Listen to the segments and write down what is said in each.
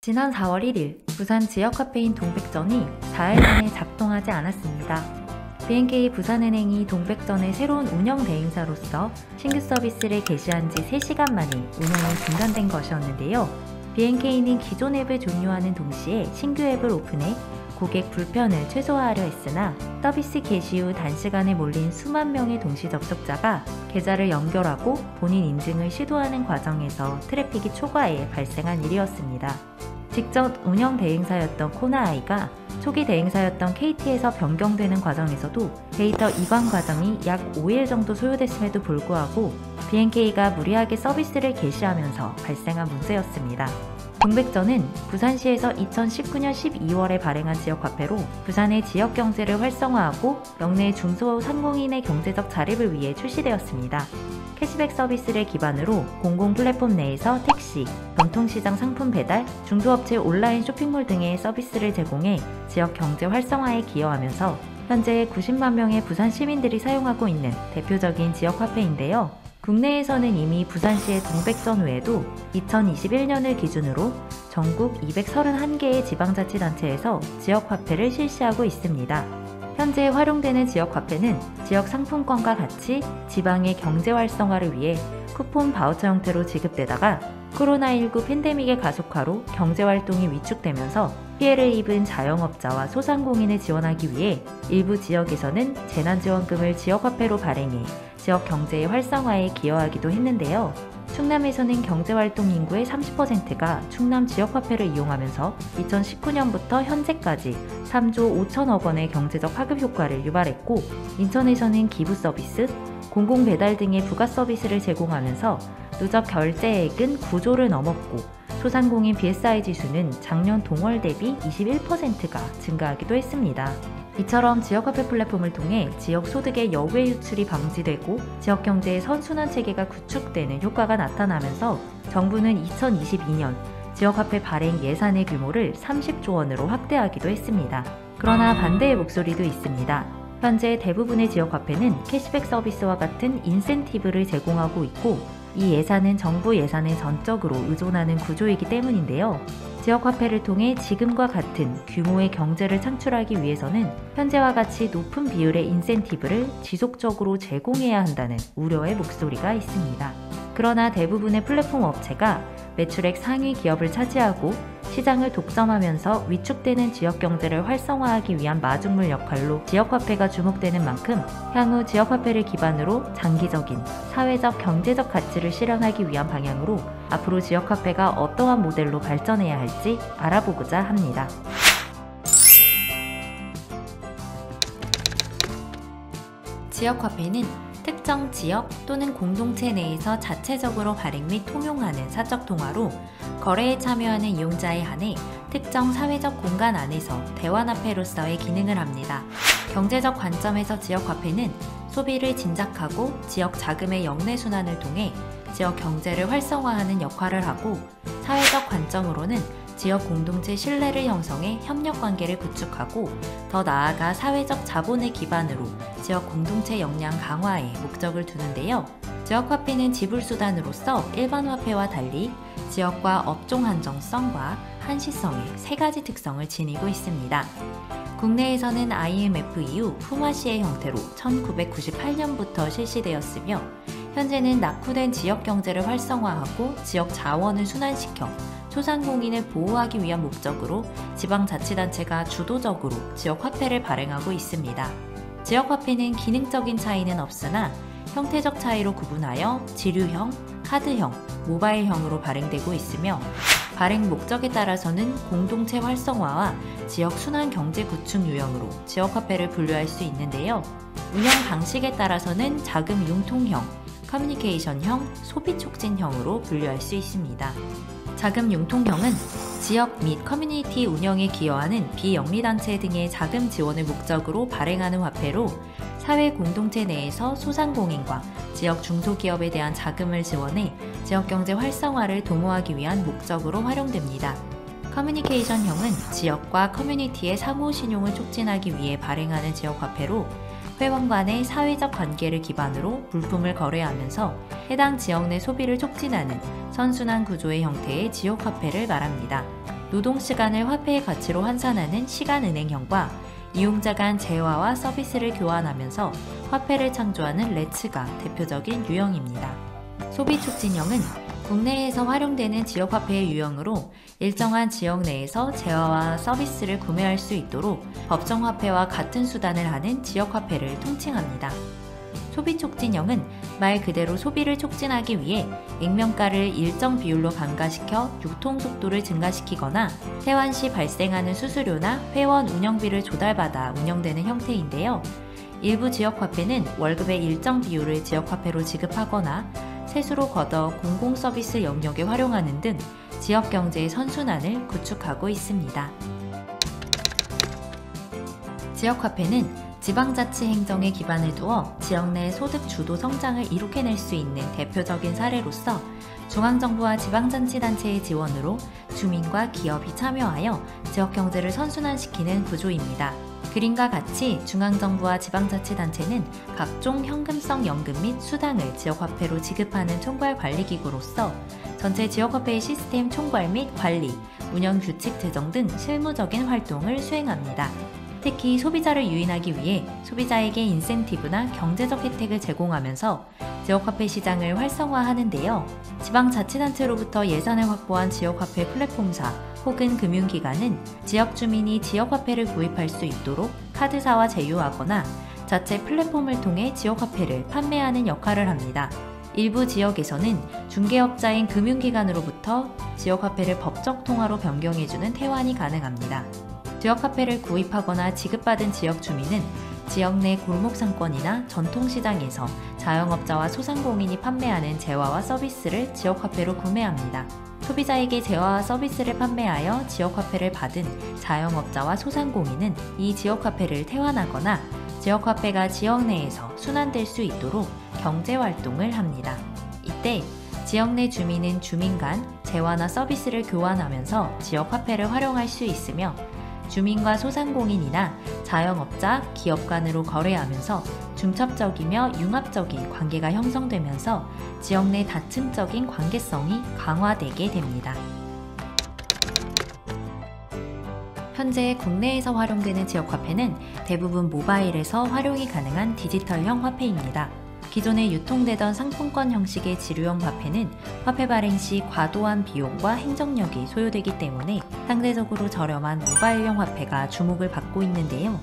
지난 4월 1일 부산 지역화폐인 동백전이 4일 만에 작동하지 않았습니다. BNK 부산은행이 동백전의 새로운 운영 대행사로서 신규 서비스를 개시한 지 3시간 만에 운영이 중단된 것이었는데요. BNK는 기존 앱을 종료하는 동시에 신규 앱을 오픈해 고객 불편을 최소화하려 했으나 서비스 개시 후 단시간에 몰린 수만 명의 동시 접속자가 계좌를 연결하고 본인 인증을 시도하는 과정에서 트래픽이 초과해 발생한 일이었습니다. 직접 운영 대행사였던 코나아이가 초기 대행사였던 KT에서 변경되는 과정에서도 데이터 이관 과정이 약 5일 정도 소요됐음에도 불구하고 BNK가 무리하게 서비스를 개시하면서 발생한 문제였습니다. 동백전은 부산시에서 2019년 12월에 발행한 지역화폐로 부산의 지역경제를 활성화하고 영내 중소상공인의 경제적 자립을 위해 출시되었습니다. 캐시백 서비스를 기반으로 공공 플랫폼 내에서 택시, 전통시장 상품 배달, 중소업체 온라인 쇼핑몰 등의 서비스를 제공해 지역 경제 활성화에 기여하면서 현재 90만 명의 부산 시민들이 사용하고 있는 대표적인 지역 화폐인데요. 국내에서는 이미 부산시의 동백전 외에도 2021년을 기준으로 전국 231개의 지방자치단체에서 지역화폐를 실시하고 있습니다. 현재 활용되는 지역화폐는 지역 상품권과 같이 지방의 경제 활성화를 위해 쿠폰 바우처 형태로 지급되다가 코로나19 팬데믹의 가속화로 경제활동이 위축되면서 피해를 입은 자영업자와 소상공인을 지원하기 위해 일부 지역에서는 재난지원금을 지역화폐로 발행해 지역 경제의 활성화에 기여하기도 했는데요. 충남에서는 경제활동 인구의 30%가 충남 지역화폐를 이용하면서 2019년부터 현재까지 3조 5천억 원의 경제적 파급 효과를 유발했고, 인천에서는 기부 서비스, 공공배달 등의 부가 서비스를 제공하면서 누적 결제액은 9조를 넘었고, 소상공인 BSI 지수는 작년 동월 대비 21%가 증가하기도 했습니다. 이처럼 지역화폐 플랫폼을 통해 지역 소득의 여외 유출이 방지되고 지역 경제의 선순환 체계가 구축되는 효과가 나타나면서 정부는 2022년 지역화폐 발행 예산의 규모를 30조 원으로 확대하기도 했습니다. 그러나 반대의 목소리도 있습니다. 현재 대부분의 지역화폐는 캐시백 서비스와 같은 인센티브를 제공하고 있고, 이 예산은 정부 예산에 전적으로 의존하는 구조이기 때문인데요. 지역화폐를 통해 지금과 같은 규모의 경제를 창출하기 위해서는 현재와 같이 높은 비율의 인센티브를 지속적으로 제공해야 한다는 우려의 목소리가 있습니다. 그러나 대부분의 플랫폼 업체가 매출액 상위 기업을 차지하고 시장을 독점하면서 위축되는 지역 경제를 활성화하기 위한 마중물 역할로 지역화폐가 주목되는 만큼 향후 지역화폐를 기반으로 장기적인 사회적 경제적 가치를 실현하기 위한 방향으로 앞으로 지역화폐가 어떠한 모델로 발전해야 할지 알아보고자 합니다. 지역화폐는 특정 지역 또는 공동체 내에서 자체적으로 발행 및 통용하는 사적 통화로 거래에 참여하는 이용자에 한해 특정 사회적 공간 안에서 대환화폐로서의 기능을 합니다. 경제적 관점에서 지역화폐는 소비를 진작하고 지역 자금의 역내 순환을 통해 지역 경제를 활성화하는 역할을 하고, 사회적 관점으로는 지역 공동체 신뢰를 형성해 협력 관계를 구축하고 더 나아가 사회적 자본을 기반으로 지역 공동체 역량 강화에 목적을 두는데요. 지역화폐는 지불수단으로서 일반 화폐와 달리 지역과 업종 한정성과 한시성의 3가지 특성을 지니고 있습니다. 국내에서는 IMF 이후 품앗이의 형태로 1998년부터 실시되었으며, 현재는 낙후된 지역 경제를 활성화하고 지역 자원을 순환시켜 소상공인을 보호하기 위한 목적으로 지방자치단체가 주도적으로 지역화폐를 발행하고 있습니다. 지역화폐는 기능적인 차이는 없으나 형태적 차이로 구분하여 지류형, 카드형, 모바일형으로 발행되고 있으며, 발행 목적에 따라서는 공동체 활성화와 지역 순환 경제 구축 유형으로 지역화폐를 분류할 수 있는데요. 운영 방식에 따라서는 자금 융통형, 커뮤니케이션형, 소비 촉진형으로 분류할 수 있습니다. 자금 융통형은 지역 및 커뮤니티 운영에 기여하는 비영리단체 등의 자금 지원을 목적으로 발행하는 화폐로 사회 공동체 내에서 소상공인과 지역 중소기업에 대한 자금을 지원해 지역경제 활성화를 도모하기 위한 목적으로 활용됩니다. 커뮤니케이션형은 지역과 커뮤니티의 상호 신용을 촉진하기 위해 발행하는 지역화폐로 회원 간의 사회적 관계를 기반으로 물품을 거래하면서 해당 지역 내 소비를 촉진하는 선순환 구조의 형태의 지역화폐를 말합니다. 노동시간을 화폐의 가치로 환산하는 시간은행형과 이용자 간 재화와 서비스를 교환하면서 화폐를 창조하는 레츠가 대표적인 유형입니다. 소비촉진형은 국내에서 활용되는 지역화폐의 유형으로 일정한 지역 내에서 재화와 서비스를 구매할 수 있도록 법정화폐와 같은 수단을 하는 지역화폐를 통칭합니다. 소비촉진형은 말 그대로 소비를 촉진하기 위해 액면가를 일정 비율로 반가시켜 유통속도를 증가시키거나 퇴환 시 발생하는 수수료나 회원 운영비를 조달받아 운영되는 형태인데요. 일부 지역화폐는 월급의 일정 비율을 지역화폐로 지급하거나 세수로 걷어 공공서비스 영역에 활용하는 등 지역경제의 선순환을 구축하고 있습니다. 지역화폐는 지방자치 행정에 기반을 두어 지역 내 소득 주도 성장을 이룩해낼 수 있는 대표적인 사례로서 중앙정부와 지방자치단체의 지원으로 주민과 기업이 참여하여 지역경제를 선순환시키는 구조입니다. 그림과 같이 중앙정부와 지방자치단체는 각종 현금성 연금 및 수당을 지역화폐로 지급하는 총괄관리기구로서 전체 지역화폐의 시스템 총괄 및 관리, 운영 규칙 제정 등 실무적인 활동을 수행합니다. 특히 소비자를 유인하기 위해 소비자에게 인센티브나 경제적 혜택을 제공하면서 지역화폐 시장을 활성화하는데요. 지방자치단체로부터 예산을 확보한 지역화폐 플랫폼사 혹은 금융기관은 지역 주민이 지역화폐를 구입할 수 있도록 카드사와 제휴하거나 자체 플랫폼을 통해 지역화폐를 판매하는 역할을 합니다. 일부 지역에서는 중개업자인 금융기관으로부터 지역화폐를 법적 통화로 변경해주는 퇴환이 가능합니다. 지역화폐를 구입하거나 지급받은 지역 주민은 지역 내 골목상권이나 전통시장에서 자영업자와 소상공인이 판매하는 재화와 서비스를 지역화폐로 구매합니다. 소비자에게 재화와 서비스를 판매하여 지역화폐를 받은 자영업자와 소상공인은 이 지역화폐를 퇴환하거나 지역화폐가 지역 내에서 순환될 수 있도록 경제활동을 합니다. 이때 지역 내 주민은 주민 간 재화나 서비스를 교환하면서 지역화폐를 활용할 수 있으며 주민과 소상공인이나 자영업자, 기업 간으로 거래하면서 중첩적이며 융합적인 관계가 형성되면서 지역 내 다층적인 관계성이 강화되게 됩니다. 현재 국내에서 활용되는 지역화폐는 대부분 모바일에서 활용이 가능한 디지털형 화폐입니다. 기존에 유통되던 상품권 형식의 지류형 화폐는 화폐 발행 시 과도한 비용과 행정력이 소요되기 때문에 상대적으로 저렴한 모바일형 화폐가 주목을 받고 있는데요.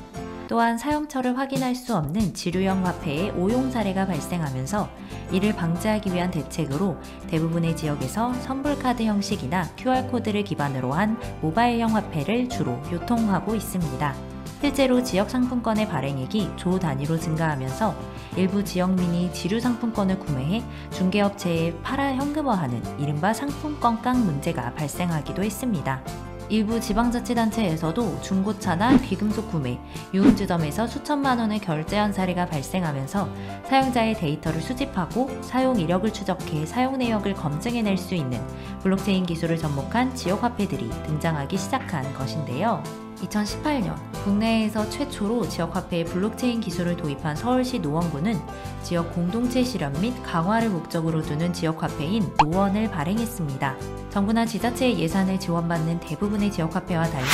또한 사용처를 확인할 수 없는 지류형 화폐의 오용 사례가 발생하면서 이를 방지하기 위한 대책으로 대부분의 지역에서 선불카드 형식이나 QR코드를 기반으로 한 모바일형 화폐를 주로 유통하고 있습니다. 실제로 지역 상품권의 발행액이 조 단위로 증가하면서 일부 지역민이 지류 상품권을 구매해 중개업체에 팔아 현금화하는 이른바 상품권깡 문제가 발생하기도 했습니다. 일부 지방자치단체에서도 중고차나 귀금속 구매, 유흥주점에서 수천만 원을 결제한 사례가 발생하면서 사용자의 데이터를 수집하고 사용 이력을 추적해 사용 내역을 검증해낼 수 있는 블록체인 기술을 접목한 지역화폐들이 등장하기 시작한 것인데요. 2018년 국내에서 최초로 지역화폐의 블록체인 기술을 도입한 서울시 노원구는 지역 공동체 실현 및 강화를 목적으로 두는 지역화폐인 노원을 발행했습니다. 정부나 지자체의 예산을 지원받는 대부분의 지역화폐와 달리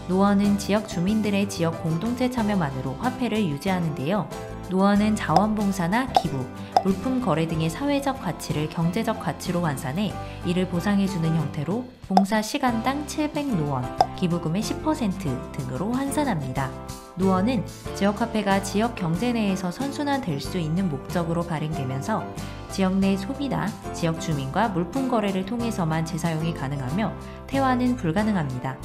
노원은 지역 주민들의 지역 공동체 참여만으로 화폐를 유지하는데요. 노원은 자원봉사나 기부, 물품 거래 등의 사회적 가치를 경제적 가치로 환산해 이를 보상해주는 형태로 봉사 시간당 700노원, 기부금의 10% 등으로 환산합니다. 노원은 지역화폐가 지역 경제 내에서 선순환될 수 있는 목적으로 발행되면서 지역 내 소비나 지역 주민과 물품 거래를 통해서만 재사용이 가능하며 퇴환은 불가능합니다.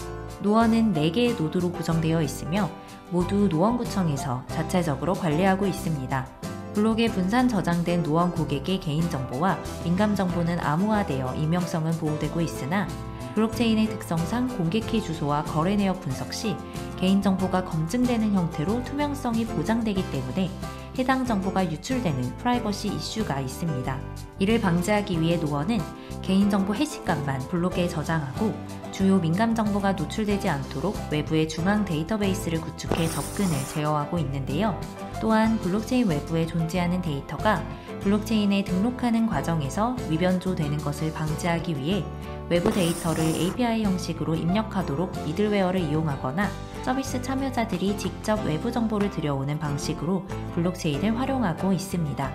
노원은 4개의 노드로 구성되어 있으며 모두 노원구청에서 자체적으로 관리하고 있습니다. 블록에 분산 저장된 노원 고객의 개인정보와 민감정보는 암호화되어 익명성은 보호되고 있으나 블록체인의 특성상 공개키 주소와 거래 내역 분석 시 개인정보가 검증되는 형태로 투명성이 보장되기 때문에 해당 정보가 유출되는 프라이버시 이슈가 있습니다. 이를 방지하기 위해 노원은 개인정보 해시값만 블록에 저장하고 주요 민감 정보가 노출되지 않도록 외부의 중앙 데이터베이스를 구축해 접근을 제어하고 있는데요. 또한 블록체인 외부에 존재하는 데이터가 블록체인에 등록하는 과정에서 위변조되는 것을 방지하기 위해 외부 데이터를 API 형식으로 입력하도록 미들웨어를 이용하거나 서비스 참여자들이 직접 외부 정보를 들여오는 방식으로 블록체인을 활용하고 있습니다.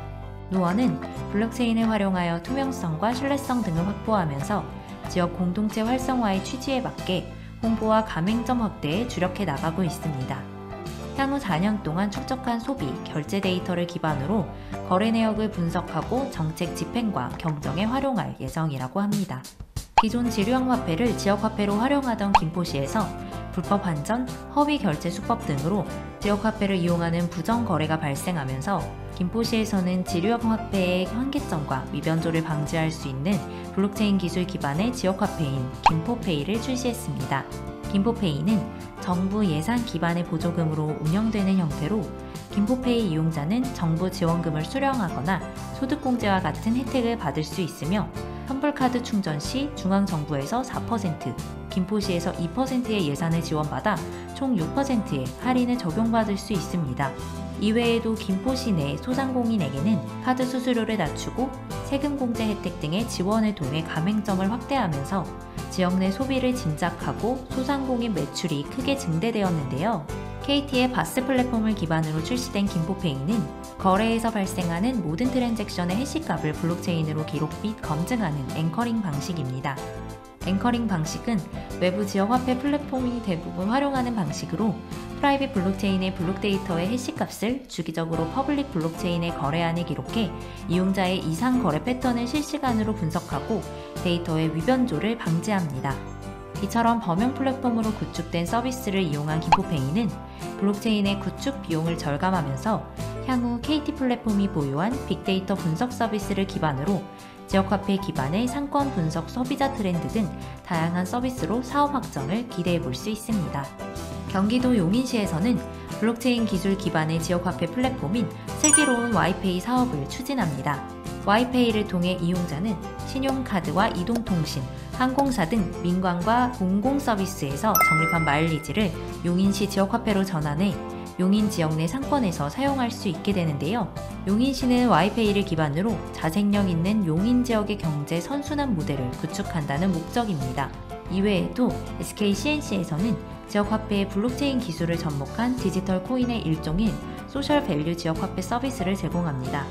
노원은 블록체인을 활용하여 투명성과 신뢰성 등을 확보하면서 지역 공동체 활성화의 취지에 맞게 홍보와 가맹점 확대에 주력해 나가고 있습니다. 향후 4년 동안 축적한 소비, 결제 데이터를 기반으로 거래 내역을 분석하고 정책 집행과 경정에 활용할 예정이라고 합니다. 기존 지류형 화폐를 지역화폐로 활용하던 김포시에서 불법 환전, 허위 결제 수법 등으로 지역화폐를 이용하는 부정거래가 발생하면서 김포시에서는 지류형 화폐의 한계점과 위변조를 방지할 수 있는 블록체인 기술 기반의 지역화폐인 김포페이를 출시했습니다. 김포페이는 정부 예산 기반의 보조금으로 운영되는 형태로 김포페이 이용자는 정부 지원금을 수령하거나 소득공제와 같은 혜택을 받을 수 있으며 환불카드 충전 시 중앙정부에서 4%, 김포시에서 2%의 예산을 지원받아 총 6%의 할인을 적용받을 수 있습니다. 이외에도 김포시 내 소상공인에게는 카드 수수료를 낮추고 세금 공제 혜택 등의 지원을 통해 가맹점을 확대하면서 지역 내 소비를 진작하고 소상공인 매출이 크게 증대되었는데요. KT의 바스 플랫폼을 기반으로 출시된 김포페이는 거래에서 발생하는 모든 트랜잭션의 해시값을 블록체인으로 기록 및 검증하는 앵커링 방식입니다. 앵커링 방식은 외부 지역 화폐 플랫폼이 대부분 활용하는 방식으로 프라이빗 블록체인의 블록 데이터의 해시값을 주기적으로 퍼블릭 블록체인의 거래안에 기록해 이용자의 이상 거래 패턴을 실시간으로 분석하고 데이터의 위변조를 방지합니다. 이처럼 범용 플랫폼으로 구축된 서비스를 이용한 김포페이는 블록체인의 구축 비용을 절감하면서 향후 KT 플랫폼이 보유한 빅데이터 분석 서비스를 기반으로 지역화폐 기반의 상권 분석 소비자 트렌드 등 다양한 서비스로 사업 확장을 기대해 볼 수 있습니다. 경기도 용인시에서는 블록체인 기술 기반의 지역화폐 플랫폼인 슬기로운 Y페이 사업을 추진합니다. Y페이를 통해 이용자는 신용카드와 이동통신, 항공사 등 민관과 공공서비스에서 적립한 마일리지를 용인시 지역화폐로 전환해 용인 지역 내 상권에서 사용할 수 있게 되는데요. 용인시는 Y페이를 기반으로 자생력 있는 용인 지역의 경제 선순환 모델을 구축한다는 목적입니다. 이외에도 SK CNC에서는 지역화폐의 블록체인 기술을 접목한 디지털 코인의 일종인 소셜밸류 지역화폐 서비스를 제공합니다.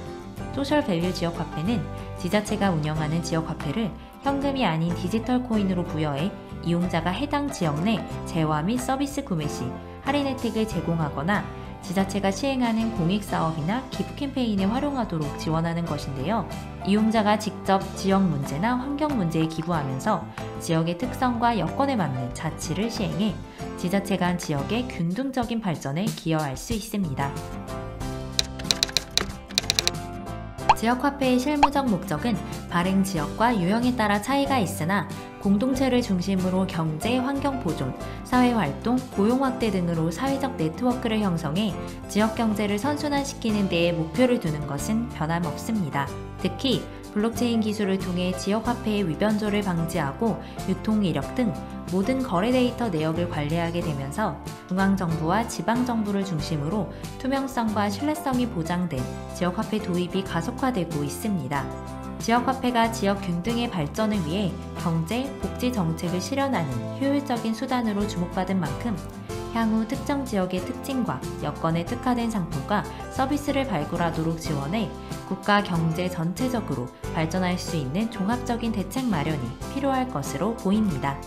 소셜밸류 지역화폐는 지자체가 운영하는 지역화폐를 현금이 아닌 디지털 코인으로 부여해 이용자가 해당 지역 내 재화 및 서비스 구매 시 할인 혜택을 제공하거나 지자체가 시행하는 공익사업이나 기부 캠페인에 활용하도록 지원하는 것인데요. 이용자가 직접 지역 문제나 환경 문제에 기부하면서 지역의 특성과 여건에 맞는 자치를 시행해 지자체 간 지역의 균등적인 발전에 기여할 수 있습니다. 지역화폐의 실무적 목적은 발행 지역과 유형에 따라 차이가 있으나 공동체를 중심으로 경제, 환경 보존, 사회활동, 고용 확대 등으로 사회적 네트워크를 형성해 지역 경제를 선순환시키는 데에 목표를 두는 것은 변함없습니다. 특히 블록체인 기술을 통해 지역화폐의 위변조를 방지하고 유통 이력 등 모든 거래 데이터 내역을 관리하게 되면서 중앙정부와 지방정부를 중심으로 투명성과 신뢰성이 보장된 지역화폐 도입이 가속화되고 있습니다. 지역화폐가 지역 균등의 발전을 위해 경제, 복지 정책을 실현하는 효율적인 수단으로 주목받은 만큼 향후 특정 지역의 특징과 여건에 특화된 상품과 서비스를 발굴하도록 지원해 국가 경제 전체적으로 발전할 수 있는 종합적인 대책 마련이 필요할 것으로 보입니다.